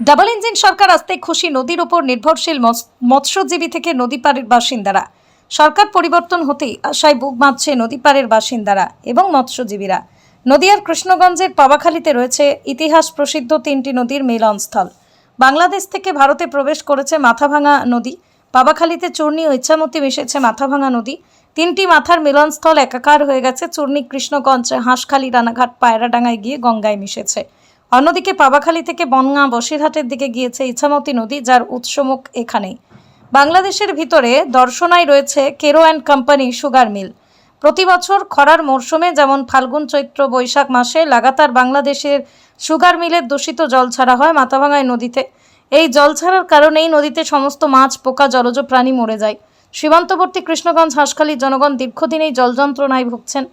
Double engine সরকার আসতে খুশি নদীর উপর নির্ভরশীল মৎস্যজীবী থেকে নদী পাড়ের বাসিন্দারা। সরকার পরিবর্তন হতেই আশায় বুক বাঁধছে নদী পাড়ের বাসিন্দারা এবং মৎস্যজীবীরা। নদিয়ার কৃষ্ণগঞ্জের পাবাখালীতে রয়েছে ইতিহাস প্রসিদ্ধ তিনটি নদীর মিলনস্থল। বাংলাদেশ থেকে ভারতে প্রবেশ করেছে মাথাভাঙা নদী। পাবাখালীতে চূর্ণী ও ইচ্ছামতি মিশেছে মাথাভাঙা নদী। তিনটি মাথার মিলনস্থল একাকার হয়ে গেছে। চূর্ণী কৃষ্ণগঞ্জ, হাঁসখালী, রানাঘাট, পায়রাডাঙ্গায় গিয়ে গঙ্গায় মিশেছে। অন্যদিকে পাবাখালী থেকে বনগাঁ বসিরহাটের দিকে গিয়েছে ইছামতি নদী, যার উৎসমুখ এখানেই। বাংলাদেশের ভিতরে দর্শনায় রয়েছে কেরো অ্যান্ড কোম্পানি সুগার মিল। প্রতি বছর খরার মরশুমে যেমন ফাল্গুন, চৈত্র, বৈশাখ মাসে লাগাতার বাংলাদেশের সুগার মিলের দূষিত জল ছাড়া হয় মাথাভাঙায় নদীতে। এই জল ছাড়ার কারণেই নদীতে সমস্ত মাছ, পোকা, জলজ প্রাণী মরে যায়। সীমান্তবর্তী কৃষ্ণগঞ্জ, হাঁসখালীর জনগণ দীর্ঘদিন এই জল যন্ত্রণায় ভুগছেন।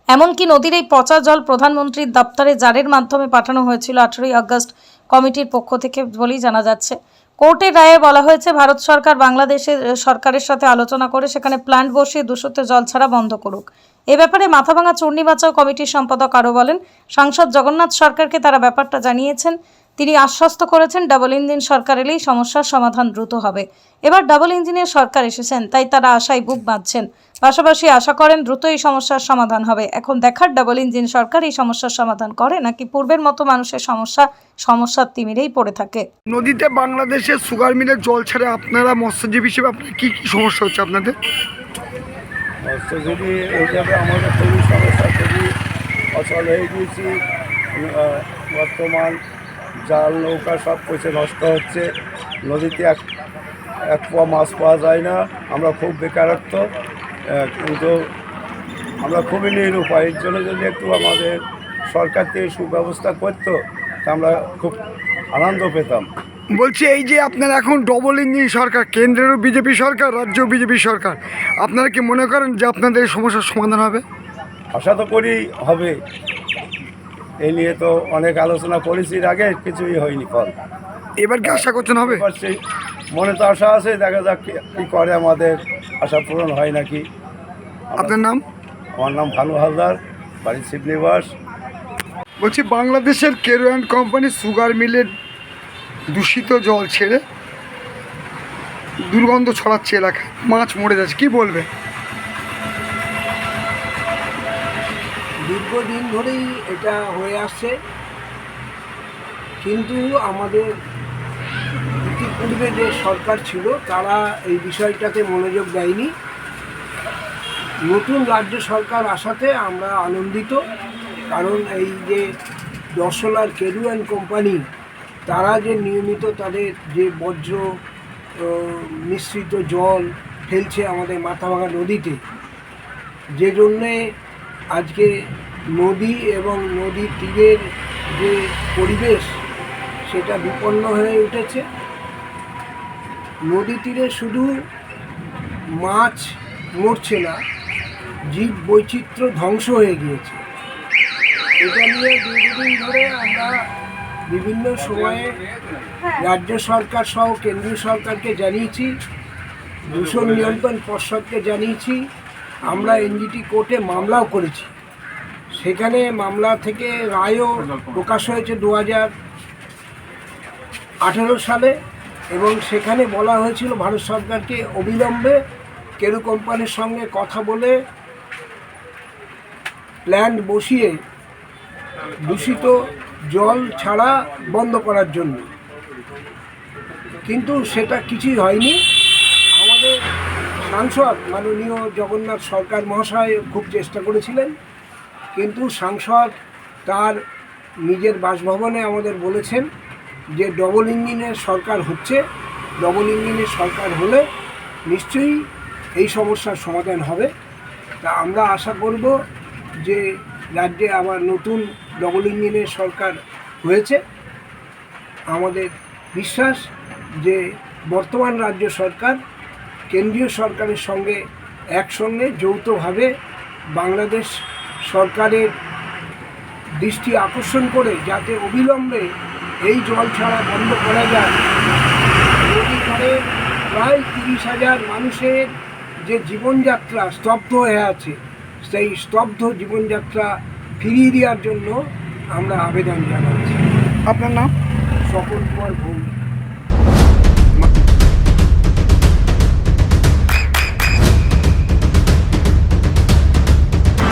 এমনকি নদীর এই পচা জল প্রধানমন্ত্রীর দপ্তরে জারের মাধ্যমে পাঠানো হয়েছিল 18ই আগস্ট কমিটির পক্ষ থেকে বলেই জানা যাচ্ছে। কোর্টের রায়ে বলা হয়েছে ভারত সরকার বাংলাদেশের সরকারের সাথে আলোচনা করে সেখানে প্ল্যান্ট বসিয়ে দূষিত জল ছাড়া বন্ধ করুক। এ ব্যাপারে মাথাভাঙা চূর্ণী বাঁচাও কমিটির সম্পাদক আরও বলেন, সাংসদ জগন্নাথ সরকারকে তারা ব্যাপারটা জানিয়েছেন। তিনি আশ্বস্ত করেছেন ডাবল ইঞ্জিন সরকার এলেই সমস্যার সমাধান দ্রুত হবে। এবার ডাবল ইঞ্জিনের সরকার এসেছেন, তাই তারা আশায় বুক বাঁধছেন। পাশাপাশি আশা করেন দ্রুত এই সমস্যার সমাধান হবে। এখন দেখার ডাবল ইঞ্জিন সরকার এই সমস্যার সমাধান করে নাকি পূর্বের মতো মানুষের সমস্যার তিমিরেই পড়ে থাকে। নদীতে বাংলাদেশের সুগার মিলের জল ছাড়া আপনারা মৎস্যজীবী হিসেবে আপনার কী কী সমস্যা হচ্ছে আপনাদের? মৎস্যজীবী হিসাবে আমাদের খুবই সমস্যা, খুবই অচল হয়ে গিয়েছি। বর্তমান জাল নৌকা সব কিছু নষ্ট হচ্ছে। নদীতে এক পোয়া মাছ পাওয়া যায় না। আমরা খুব বেকারত্ব, কিন্তু আমরা খুবই নিরুপায়। এর জন্য যদি একটু আমাদের সরকার থেকে সুব্যবস্থা করতো তা আমরা খুব আনন্দ পেতাম। বলছি, এই যে আপনারা এখন ডবল ইঞ্জিন সরকার, কেন্দ্রেরও বিজেপি সরকার, রাজ্যেও বিজেপি সরকার, আপনারা কি মনে করেন যে আপনাদের এই সমস্যার সমাধান হবে? আশা তো করি হবে। এই নিয়ে তো অনেক আলোচনা করেছি, আগে কিছুই হয়নি ফল। এবার কি আশা করছেন হবে? এবার সেই মনে তো আশা আছে, দেখা যাক কী করে, আমাদের আশা পূরণ হয় নাকি। আপনার নাম? আমার নাম ভানু হালদার, বাড়ি শিবনিবাস। বলছি, বাংলাদেশের কেরো অ্যান্ড কোম্পানি সুগার মিলের দূষিত জল ছেড়ে দুর্গন্ধ ছড়াচ্ছে এলাকায়, মাছ মরে যাচ্ছে, কি বলবে? দীর্ঘদিন ধরেই এটা হয়ে আসছে, কিন্তু আমাদের ইতিপূর্বে যে সরকার ছিল তারা এই বিষয়টাতে মনোযোগ দেয়নি। নতুন রাজ্য সরকার আসাতে আমরা আনন্দিত, কারণ এই যে দর্শনার কেরো অ্যান্ড কোম্পানি, তারা যে নিয়মিত তাদের যে বর্জ্য মিশ্রিত জল ফেলছে আমাদের মাথাভাঙা নদীতে, যে জন্যে আজকে নদী এবং নদীর তীরের যে পরিবেশ সেটা বিপন্ন হয়ে উঠেছে। নদী তীরে শুধু মাছ মরছে না, জীব বৈচিত্র্য ধ্বংস হয়ে গিয়েছে। এটা নিয়ে দীর্ঘদিন ধরে আমরা বিভিন্ন সময়ে রাজ্য সরকার সহ কেন্দ্রীয় সরকারকে জানিয়েছি, দূষণ নিয়ন্ত্রণ পর্ষদকে জানিয়েছি। আমরা এনজিটি কোর্টে মামলাও করেছি। সেখানে মামলা থেকে রায়ও প্রকাশ হয়েছে 2018 সালে, এবং সেখানে বলা হয়েছিল ভারত সরকারকে অবিলম্বে কেরো কোম্পানির সঙ্গে কথা বলে প্ল্যান্ট বসিয়ে দূষিত জল ছাড়া বন্ধ করার জন্য, কিন্তু সেটা কিছুই হয়নি। আমাদের সাংসদ মাননীয় জগন্নাথ সরকার মহাশয় খুব চেষ্টা করেছিলেন, কিন্তু সাংসদ তার নিজের বাসভবনে আমাদের বলেছেন যে ডবল ইঞ্জিনের সরকার হচ্ছে, ডবল ইঞ্জিনের সরকার হলে নিশ্চয়ই এই সমস্যার সমাধান হবে। তা আমরা আশা করব যে রাজ্যে আবার নতুন ডবল ইঞ্জিনের সরকার হয়েছে। আমাদের বিশ্বাস যে বর্তমান রাজ্য সরকার কেন্দ্রীয় সরকারের সঙ্গে একসঙ্গে যৌথভাবে বাংলাদেশ সরকারের দৃষ্টি আকর্ষণ করে যাতে অবিলম্বে এই জল ছাড়া বন্ধ করা যায়। নদী পাড়ে প্রায় 30,000 মানুষের যে জীবনযাত্রা স্তব্ধ হয়ে আছে, সেই স্তব্ধ জীবনযাত্রা ফিরিয়ে দেওয়ার জন্য আমরা আবেদন জানাচ্ছি। আপনার নাম? স্বপন কুমার ভৌম।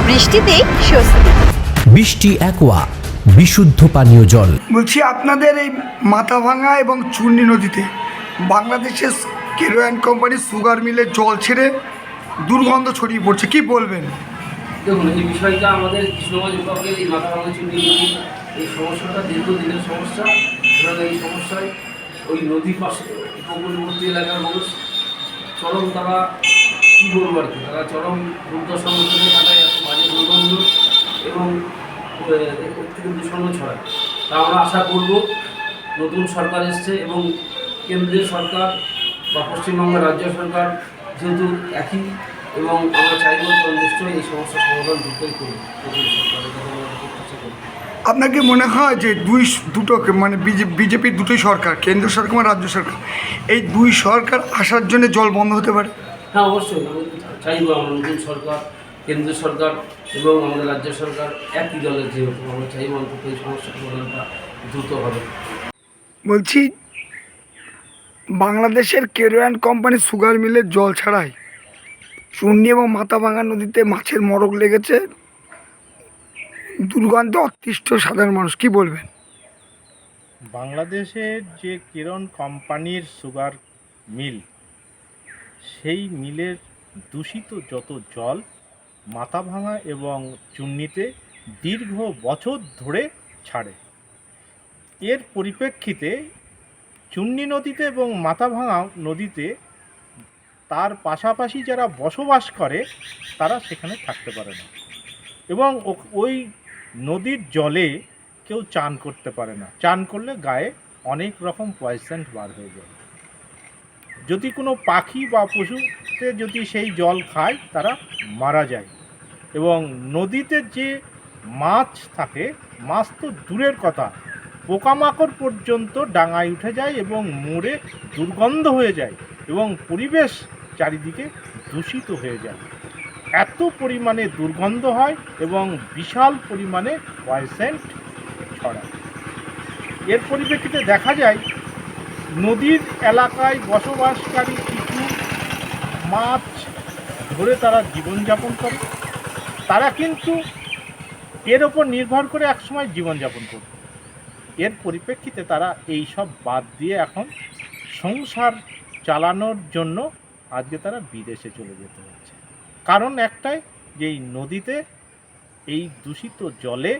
বৃষ্টিতেই স্বস্তি। বৃষ্টি অ্যাকোয়া বিশুদ্ধ পানীয় জল। বলছি আপনাদের এই মাথাভাঙা এবং চূর্ণী নদীতে বাংলাদেশের কেরোয়ান কোম্পানির সুগার মিলের জল ছেড়ে দুর্গন্ধ ছড়িয়ে পড়ছে, কি বলবেন? দেখুন, এই বিষয়টা আমাদের কৃষ্ণগঞ্জ বিভাগের এই মাথাভাঙা চূর্ণী নদী, এই সমস্যাটা দীর্ঘদিনের সমস্যা। এবং এই সমস্যায় ওই নদীর পাশে উপকূলবর্তী এলাকার মানুষ চরম, তারা কী বলবো আর কি, তারা চরম দুর্দশার মধ্যে দিয়ে কাটায়, এত বাজে দুর্গন্ধ এবং এর থেকে দূষণ ছড়ায়। তা আমরা আশা করব নতুন সরকার এসছে এবং কেন্দ্রীয় সরকার বা পশ্চিমবঙ্গের রাজ্য সরকার যেহেতু একই, এবং আমরা চাইব নিশ্চয়ই এই সমস্যার সমাধান দ্রুতই করব। আপনার কি মনে হয় যে দুটো মানে বিজেপির দুটোই সরকার, কেন্দ্র সরকার এবং রাজ্য সরকার, এই দুই সরকার আসার জন্য জল বন্ধ হতে পারে? হ্যাঁ, অবশ্যই আমি চাইব আমরা নতুন সরকার, কেন্দ্র সরকার এবং আমাদের রাজ্য সরকার একই দলের, যেহেতু আমরা চাইব অন্তত এই সমস্যার সমাধানটা দ্রুত হবে। বলছি বাংলাদেশের কেরোয়ান কোম্পানির সুগার মিলের জল ছাড়াই চূর্ণী এবং মাথাভাঙা নদীতে মাছের মরক লেগেছে, দুর্গন্ধে অতিষ্ঠ সাধারণ মানুষ, কি বলবেন? বাংলাদেশের যে কেরন কোম্পানির সুগার মিল, সেই মিলের দূষিত যত জল মাথাভাঙা এবং চূর্ণীতে দীর্ঘ বছর ধরে ছাড়ে। এর পরিপ্রেক্ষিতে চূর্ণী নদীতে এবং মাথাভাঙা নদীতে তার পাশাপাশি যারা বসবাস করে তারা সেখানে থাকতে পারে না, এবং ওই নদীর জলে কেউ চান করতে পারে না। চান করলে গায়ে অনেক রকম পয়জন বার হয়ে যায়। যদি কোনো পাখি বা পশুতে যদি সেই জল খায় তারা মারা যায়। এবং নদীতে যে মাছ থাকে, মাছ তো দূরের কথা, পোকামাকড় পর্যন্ত ডাঙায় উঠে যায় এবং মরে দুর্গন্ধ হয়ে যায় এবং পরিবেশ চারিদিকে দূষিত হয়ে যায়। এত পরিমাণে দুর্গন্ধ হয় এবং বিশাল পরিমাণে পয়জন ছড়ায়। এর পরিপ্রেক্ষিতে দেখা যায় নদীর এলাকায় বসবাসকারী কিছু মাছ ধরে তারা জীবনযাপন করে, তারা কিন্তু এর ওপর নির্ভর করে একসময় জীবনযাপন করত। এর পরিপ্রেক্ষিতে তারা এই সব বাদ দিয়ে এখন সংসার চালানোর জন্য আজকে তারা বিদেশে চলে যেতে হচ্ছে। কারণ একটাই, যে এই নদীতে এই দূষিত জলে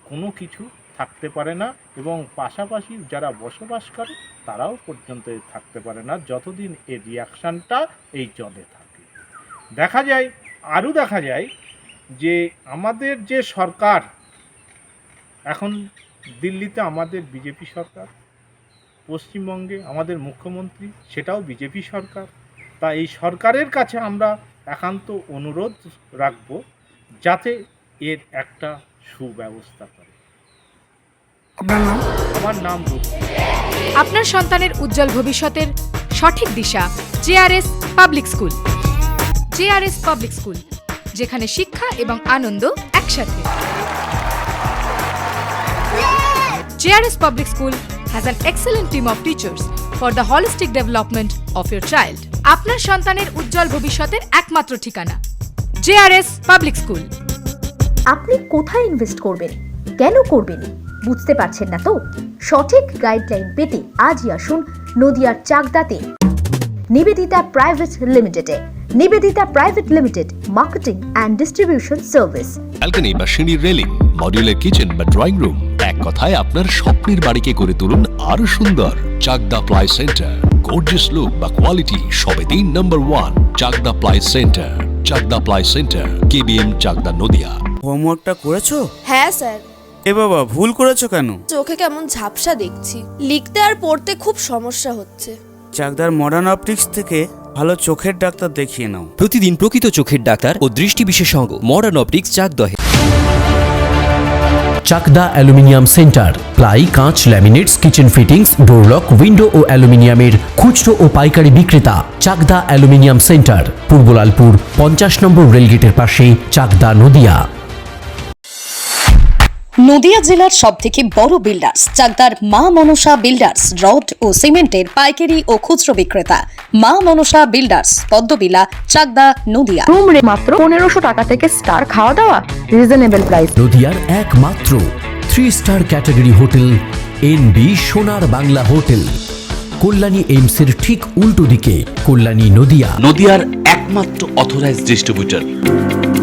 কোনো কিছু থাকতে পারে না, এবং পাশাপাশি যারা বসবাস করে তারাও পর্যন্ত থাকতে পারে না যতদিন এই রিয়াকশানটা এই জলে থাকে। দেখা যায় যে আমাদের যে সরকার এখন, দিল্লিতে আমাদের বিজেপি সরকার, পশ্চিমবঙ্গে আমাদের মুখ্যমন্ত্রী সেটাও বিজেপি সরকার। তা এই সরকারের কাছে আমরা একান্ত অনুরোধ রাখব যাতে এর একটা সুব্যবস্থা করে। আপনার নাম? আমার নাম রূপ। আপনার সন্তানের উজ্জ্বল ভবিষ্যতের সঠিক দিশা JRS public school. JRS public school, যেখানে শিক্ষা এবং আনন্দ একসাথে। JRS public school has an excellent team of teachers for the holistic development of your child. আপনার সন্তানের উজ্জ্বল ভবিষ্যতের একমাত্র ঠিকানা জেআরএস পাবলিক স্কুল। আপনি কোথায় ইনভেস্ট করবেন, কেন করবেন, বুঝতে পারছেন না তো? সঠিক গাইডলাইন পেতে আজই আসুন নদিয়ার চাকদাতে নিবেদিতা প্রাইভেট লিমিটেডে। Nivedita private limited, marketing and distribution service. Balcony বা সিঁড়ির রেলিং, মডিউলার কিচেন বা ড্রয়িং রুম, এক কথায় আপনার স্বপ্নের বাড়িকে করে তুলুন আরো সুন্দর। Chakdah ply centre, gorgeous look বা কোয়ালিটি সবে 3 number 1 Chakdah ply centre. Chakdah ply centre, KBM, Chakdah, Nadia. হোমওয়ার্কটা করেছো? হ্যাঁ স্যার। এ বাবা, ভুল করেছো কেন? চোখে কেমন ঝাপসা দেখছি, লিখতে আর পড়তে খুব সমস্যা হচ্ছে। চাকদার মডার্ন অপটিক্স থেকে ভালো চোখের ডাক্তার দেখিয়ে নাও। প্রতিদিন প্রকৃত চোখের ডাক্তার ও দৃষ্টি বিশেষজ্ঞ মডার্ন অপটিক্স চাকদহে। চাকদা অ্যালুমিনিয়াম সেন্টার, প্লাই, কাঁচ, laminates, kitchen fittings, door lock, window ও অ্যালুমিনিয়ামের খুচরো ও পাইকারি বিক্রেতা। Chakdah aluminium centre, Purbalalpur 50 number রেলগেটের পাশে, চাকদা, নদিয়া। নদিয়া জেলার সবথেকে বড় বিল্ডার্স চাকদার মা মনসা বিল্ডার্স রড ও সিমেন্টের পাইকারি ও খুচরো বিক্রেতা মা মনসা বিল্ডার্স পদ্মবিলা চাকদা নদিয়া। রুম রে মাত্র 1500 টাকা থেকে স্টার, খাওয়া দাওয়া রিজনেবল প্রাইস। নদিয়ার একমাত্র 3 স্টার ক্যাটাগরি হোটেল এনবি সোনার বাংলা হোটেল, কল্যাণী এইমসের ঠিক উল্টো দিকে, কল্যাণী নদিয়া। নদিয়ার একমাত্র অথরাইজড ডিস্ট্রিবিউটর